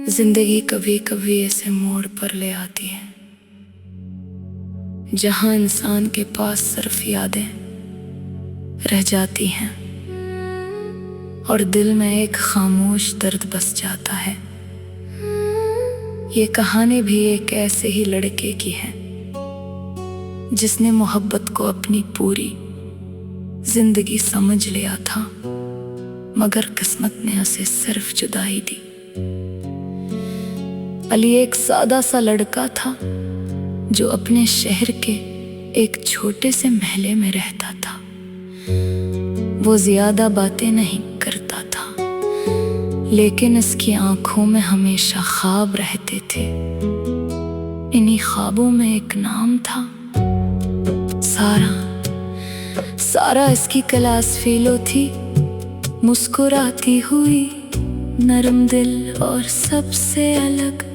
जिंदगी कभी कभी ऐसे मोड़ पर ले आती है जहां इंसान के पास सिर्फ यादें रह जाती हैं और दिल में एक खामोश दर्द बस जाता है। ये कहानी भी एक ऐसे ही लड़के की है जिसने मोहब्बत को अपनी पूरी जिंदगी समझ लिया था, मगर किस्मत ने उसे सिर्फ जुदाई दी। अली एक सादा सा लड़का था जो अपने शहर के एक छोटे से महल में रहता था। वो ज्यादा बातें नहीं करता था, लेकिन उसकी आंखों में हमेशा ख्वाब रहते थे। इन्हीं ख्वाबों में एक नाम था सारा। सारा इसकी क्लास फेलो थी, मुस्कुराती हुई, नरम दिल और सबसे अलग।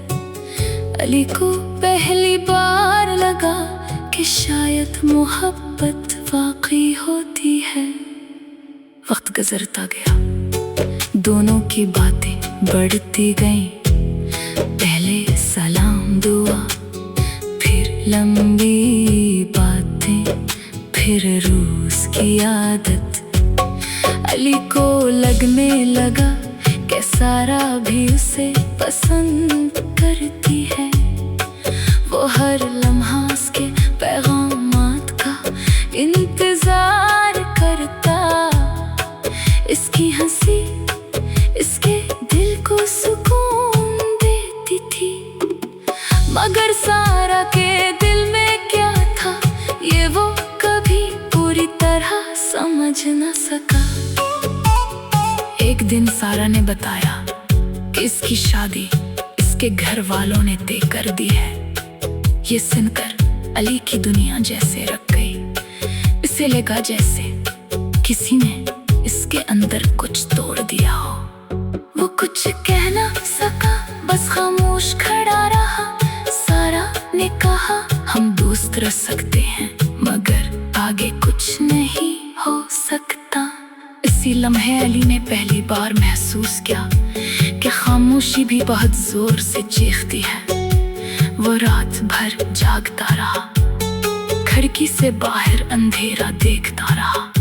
अली को पहली बार लगा कि शायद मोहब्बत वाकई होती है। वक्त गुजरता गया, दोनों की बातें बढ़ती गईं। पहले सलाम दुआ, फिर लंबी बातें, फिर रोज की आदत। अली को लगने लगा कि सारा भी उसे पसंद करती है। वो हर लम्हा उसके पैगामात का इंतजार करता। इसकी हंसी इसके दिल को सुकून देती थी, मगर सारा के दिल में क्या था ये वो कभी पूरी तरह समझ न सका। एक दिन सारा ने बताया कि इसकी शादी इसके घर वालों ने तय कर दी है। ये सुनकर अली की दुनिया जैसे रख गई। इसे लगा जैसे किसी ने इसके अंदर कुछ तोड़ दिया हो। वो कुछ कह ना सका, बस खामोश खड़ा रहा। सारा ने कहा हम दोस्त रह सकते हैं, मगर आगे कुछ नहीं हो सकता। इसी लम्हे अली ने पहली बार महसूस किया कि खामोशी भी बहुत जोर से चीखती है। वो रात भर जागता रहा, खिड़की से बाहर अंधेरा देखता रहा।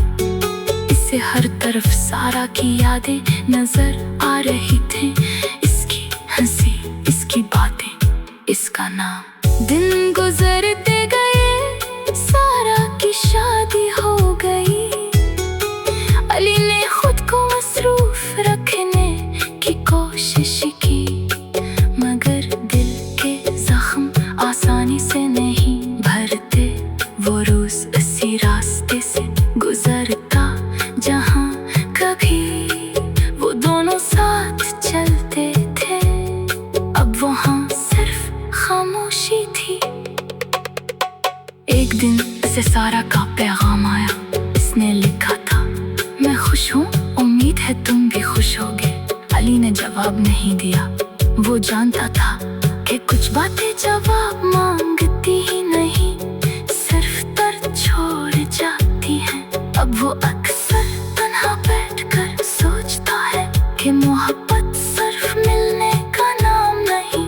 इसे हर तरफ सारा की यादें नजर आ रही थी। इसकी हंसी, इसकी बातें, इसका नाम। दिन गुजरते गए, सारा की शादी हो गई। अली ने खुद को मसरूफ रखने की कोशिश की, मगर दिल के जख्म आसानी से नहीं भरते। वो रोज इसी रास्ते से गुजरता जहां कभी वो दोनों साथ चलते थे। अब वहां सिर्फ खामोशी थी। एक दिन से सारा का पैगाम आया। इसने लिखा था, मैं खुश हूँ, उम्मीद है तुम भी खुश होगे। अली ने जवाब नहीं दिया। वो जानता था कि कुछ बातें जवाब मांगती ही नहीं, सिर्फ दर्द छोड़ जाती हैं। अब वो अक्सर तन्हा बैठकर सोचता है कि मोहब्बत सिर्फ मिलने का नाम नहीं,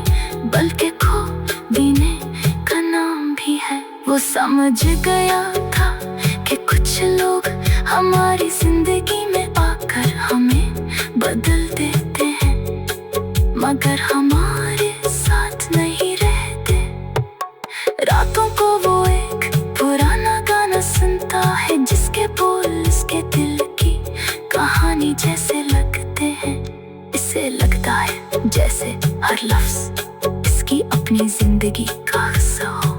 बल्कि खो देने का नाम भी है। वो समझ गया था कि कुछ लोग हमारी जिंदगी में आकर हमें बदल देते हैं, मगर हमारे साथ नहीं रहते। रातों को वो एक पुराना गाना सुनता है, जिसके बोल उसके दिल की कहानी जैसे लगते हैं। इसे लगता है जैसे हर लफ्ज इसकी अपनी जिंदगी का हिस्सा हो।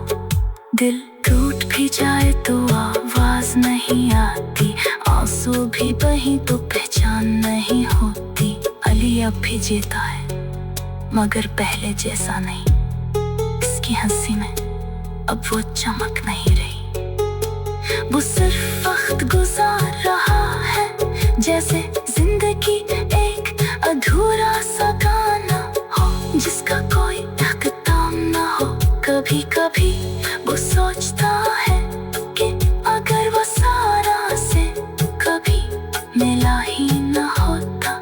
दिल टूट भी जाए तो आवाज नहीं आती, आंसू भी बही तो पहचान नहीं होती। अली अब भी जीता है, मगर पहले जैसा नहीं। इसकी हंसी में अब वो चमक नहीं रही। वो सिर्फ वक्त गुजार रहा है, जैसे जिंदगी एक अधूरा सा गाना हो, जिसका कोई इख्तिताम ना हो। कभी कभी वो सोचता है कि अगर वो सारा से कभी मिला ही ना होता,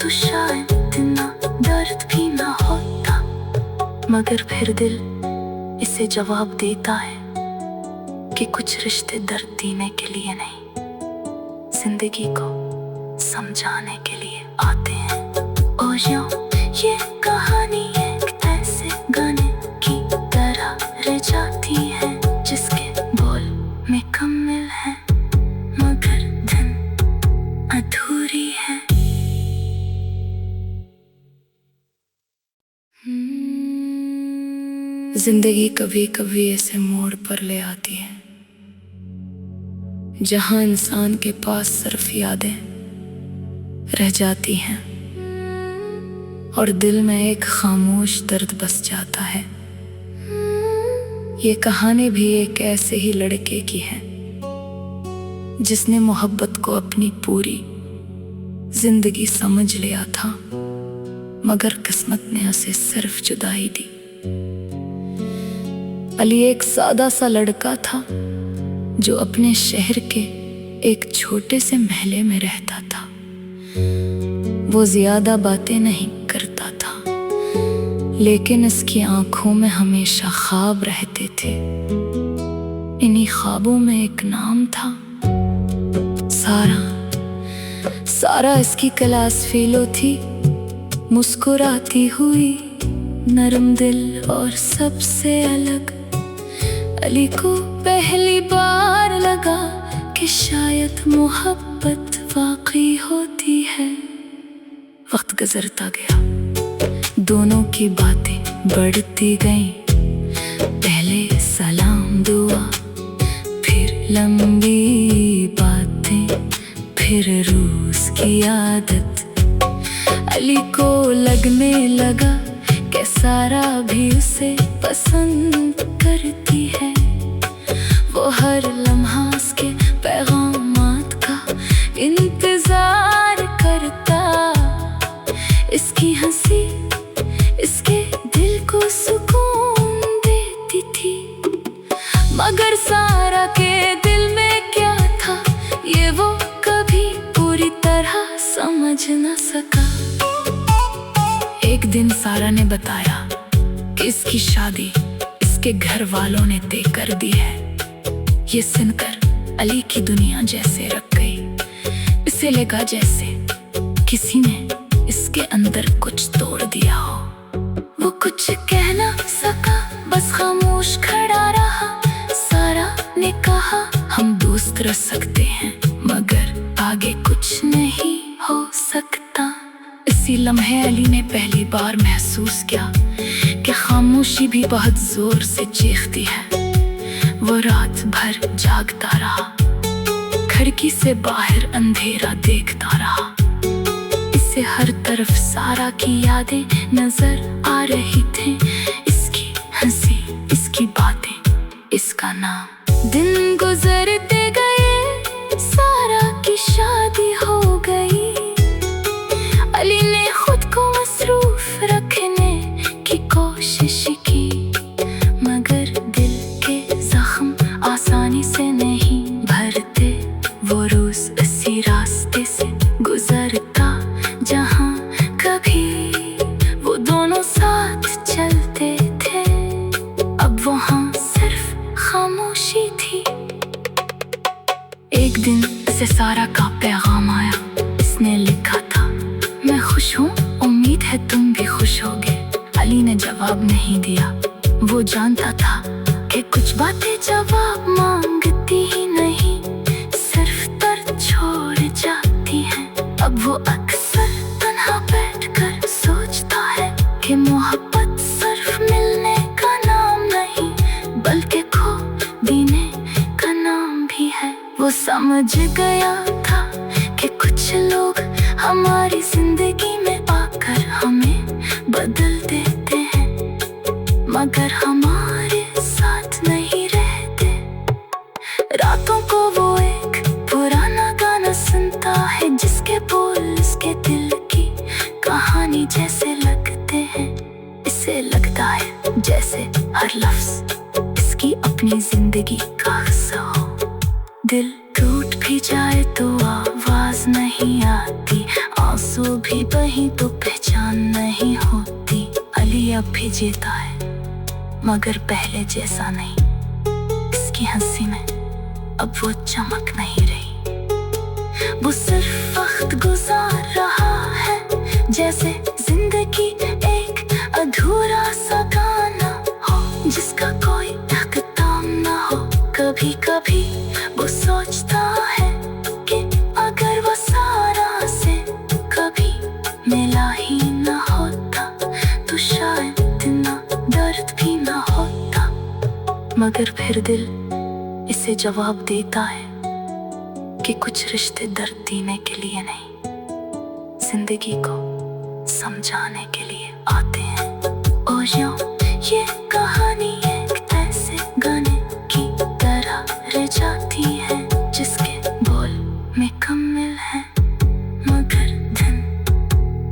तो शायद इतना दर्द भी ना होता। मगर फिर दिल इसे जवाब देता है कि कुछ रिश्ते दर्द देने के लिए नहीं, जिंदगी को समझाने के लिए आते हैं। और यूं ये कहानी एक ऐसे गाने की तरह रह जाती है जिसके बोल मुकम्मल है मगर धुन अधूरी है। जिंदगी कभी कभी ऐसे मोड़ पर ले आती है जहां इंसान के पास सिर्फ यादें रह जाती हैं और दिल में एक खामोश दर्द बस जाता है। ये कहानी भी एक ऐसे ही लड़के की है जिसने मोहब्बत को अपनी पूरी जिंदगी समझ लिया था, मगर किस्मत ने उसे सिर्फ जुदाई दी। अली एक सादा सा लड़का था जो अपने शहर के एक छोटे से महल में रहता था। वो ज्यादा बातें नहीं करता था, लेकिन इसकी आंखों में हमेशा ख्वाब रहते थे। इन्हीं ख्वाबों में एक नाम था सारा। सारा इसकी क्लास फेलो थी, मुस्कुराती हुई, नरम दिल और सबसे अलग। अली को पहली बार लगा कि शायद मोहब्बत वाकई होती है। वक्त गुजरता गया, दोनों की बातें बढ़ती गईं। पहले सलाम दुआ, फिर लंबी बातें, फिर रोज की आदत। अली को लगने लगा कि सारा भी उसे पसंद करती है। वो हर लम्हा उसके पैगामात का इंतजार करता। इसकी हंसी इसके दिल को सुकून देती थी, मगर सारा के दिल में क्या था ये वो कभी पूरी तरह समझ न सका। एक दिन सारा ने बताया कि इसकी शादी इसके घर वालों ने तय कर दी है। ये सुनकर अली की दुनिया जैसे रख गई। इसे लगा जैसे किसी ने इसके अंदर कुछ तोड़ दिया हो। वो कुछ कह ना सका, बस खामोश खड़ा रहा। सारा ने कहा हम दोस्त रह सकते हैं, मगर आगे कुछ नहीं हो सकता। इसी लम्हे अली ने पहली बार महसूस किया कि खामोशी भी बहुत जोर से चीखती है। वो रात भर जागता रहा, खिड़की से बाहर अंधेरा देखता रहा। इसे हर तरफ सारा की यादें नजर आ रही थी। इसकी हंसी, इसकी बातें, इसका नाम। दिन गुजरते गए, सारा की शादी हो गई। अली ने खुद को मसरूफ रखने की कोशिश की, मगर दिल के जख्म आसानी से नहीं भरते। वो रोज इसी रास्ते से गुजरता जहां कभी वो दोनों साथ चलते थे। अब वहां सिर्फ खामोशी थी। एक दिन से सारा का पैगाम आया। इसने लिखा था, मैं खुश हूँ, उम्मीद है तुम भी खुश होगे। अली ने जवाब नहीं दिया। वो जानता था कि कुछ बातें जवाब मांगती ही नहीं, सिर्फ दर्द छोड़ जाती हैं। अब वो अक्सर तन्हा बैठकर सोचता है कि मोहब्बत सिर्फ मिलने का नाम नहीं, बल्कि खो देने का नाम भी है। वो समझ गया था कि कुछ लोग हमारी जिंदगी में आकर हमें बदल देते हैं, मगर हमारे साथ नहीं रहते। रातों को वो एक पुराना गाना सुनता है जिसके बोल उसके दिल की कहानी जैसे लगते हैं। इसे लगता है जैसे हर लफ्ज इसकी अपनी जिंदगी का हिस्सा हो। दिल टूट भी जाए तो आवाज नहीं आती, आंसू भी बही तो पहचान नहीं होती। अली अब भी जीता है, मगर पहले जैसा नहीं। इसकी हंसी में अब वो चमक नहीं रही। वो सिर्फ वक्त गुजार रहा है, जैसे जिंदगी एक अधूरा सा गाना हो जिसका कोई इख्तिताम ना हो। कभी कभी वो सोचता है कि अगर वो सारा से कभी मिला ही ना होता तो शायद इतना दर्द भी ना होता। मगर फिर दिल इसे जवाब देता है कि कुछ रिश्ते दर्द देने के लिए नहीं, जिंदगी को समझाने के लिए आते हैं। और यूं ये कहानी एक ऐसे गाने की तरह रह जाती है जिसके बोल मुकम्मल है मगर धुन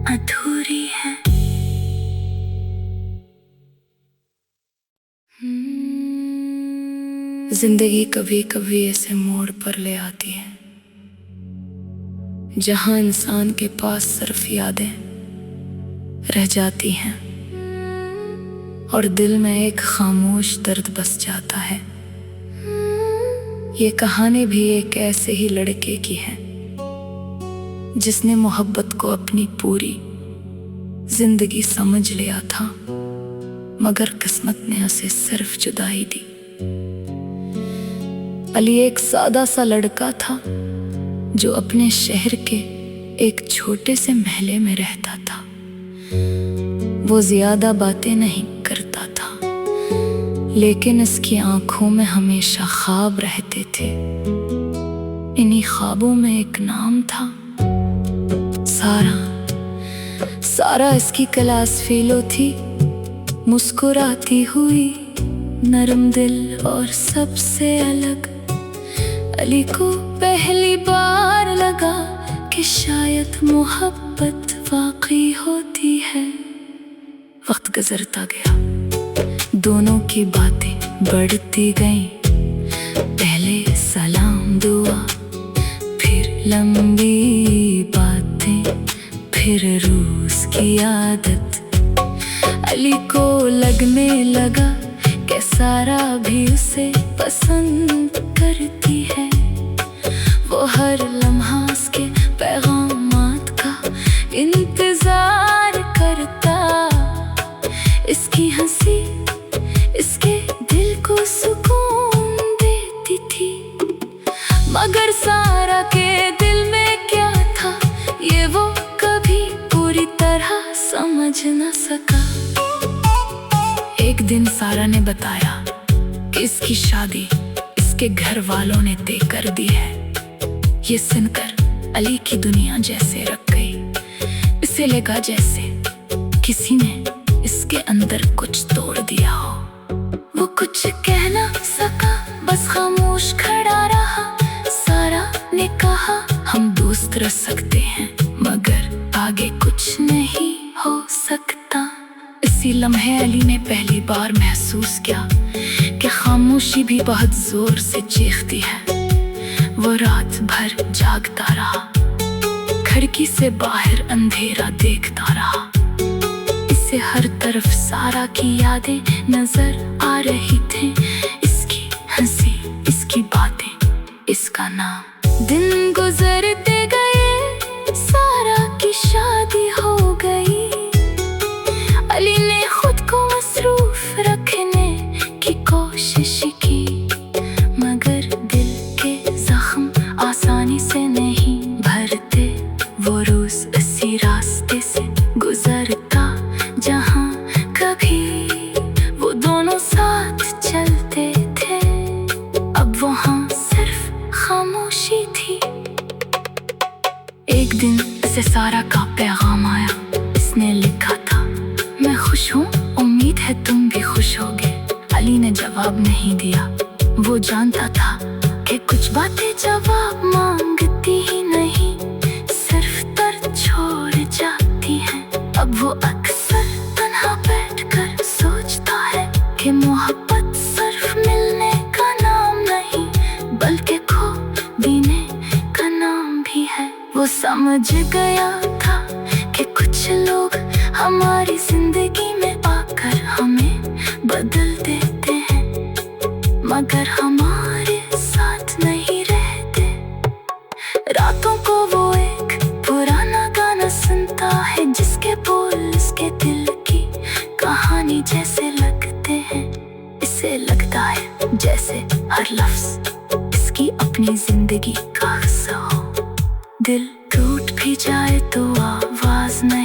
अधूरी है। जिंदगी कभी कभी ऐसे मोड़ पर ले आती है जहां इंसान के पास सिर्फ यादें रह जाती हैं और दिल में एक खामोश दर्द बस जाता है। ये कहानी भी एक ऐसे ही लड़के की है जिसने मोहब्बत को अपनी पूरी जिंदगी समझ लिया था, मगर किस्मत ने उसे सिर्फ जुदाई दी। अली एक सादा सा लड़का था जो अपने शहर के एक छोटे से महल में रहता था। वो ज्यादा बातें नहीं करता था, लेकिन इसकी आंखों में हमेशा ख्वाब रहते थे। इन्हीं ख्वाबों में एक नाम था सारा। सारा इसकी क्लास फेलो थी, मुस्कुराती हुई, नरम दिल और सबसे अलग। अली को पहली बार लगा कि शायद मोहब्बत वाकई होती है। वक्त गुजरता गया, दोनों की बातें बढ़ती गईं। पहले सलाम दुआ, फिर लंबी बातें, फिर रोज की आदत। अली को लगने लगा कि सारा भी उसे पसंद करती है। वो हर लम्हा उसके पैगामात का इंतजार करता। इसकी हंसी इसके दिल को सुकून देती थी, मगर सारा के दिल में क्या था ये वो कभी पूरी तरह समझ न सका। एक दिन सारा ने बताया कि इसकी शादी इसके घर वालों ने तय कर दी है। ये सुनकर अली की दुनिया जैसे रख गई। इसे लगा जैसे किसी ने इसके अंदर कुछ तोड़ दिया हो। वो कुछ कह ना सका, बस खामोश खड़ा रहा। सारा ने कहा हम दोस्त रह सकते हैं, मगर आगे कुछ नहीं हो सकता। इसी लम्हे अली ने पहली बार महसूस किया कि खामोशी भी बहुत जोर से चीखती है। वो रात भर जागता रहा, खिड़की से बाहर अंधेरा देखता रहा। इसे हर तरफ सारा की यादें नजर आ रही थी। इसकी हंसी, इसकी बातें, इसका नाम। दिन गुजरते गए, सारा की शादी हो गई। अली ने खुद को मसरूफ रखने की कोशिश की, मगर दिल के जख्म आसानी से नहीं भरते। वो रोज इसी रास्ते से गुजरता जहां कभी वो दोनों साथ चलते थे। अब वहां सिर्फ खामोशी थी। एक दिन से सारा का पैगाम आया। इसने लिखा था, मैं खुश हूँ, उम्मीद है तुम भी खुश होगे। अली ने जवाब नहीं दिया। वो जानता था कि कुछ बातें जवाब मांगती ही नहीं, सिर्फ दर्द छोड़ जाती हैं। अब वो अक्सर तन्हा बैठकर सोचता है कि मोहब्बत सिर्फ मिलने का नाम नहीं, बल्कि खो देने का नाम भी है। वो समझ गया था कि कुछ लोग हमारी जिंदगी में आकर हमें बदल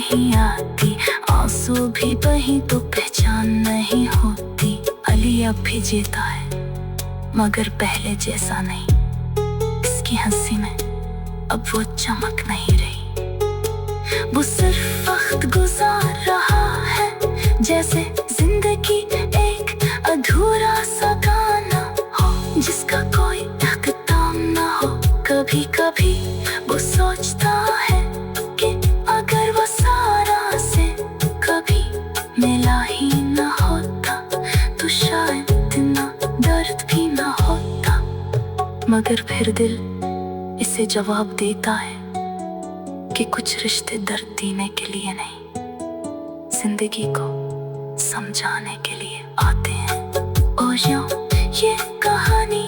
नहीं आती, आंसू भी बही तो पहचान नहीं होती। अली अब भी जीता है मगर पहले जैसा नहीं, इसकी हंसी में अब वो चमक नहीं रही। वो सिर्फ वक्त गुजार रहा है जैसे जिंदगी एक अधूरा सा गाना हो जिसका कोई इख्तिताम ना हो। कभी कभी वो सोचता है कि अगर वो सारा से कभी मिला ही ना होता तो शायद इतना दर्द भी ना होता। मगर फिर दिल इसे जवाब देता है कि कुछ रिश्ते दर्द देने के लिए नहीं, जिंदगी को समझाने के लिए आते हैं। और यूं ये कहानी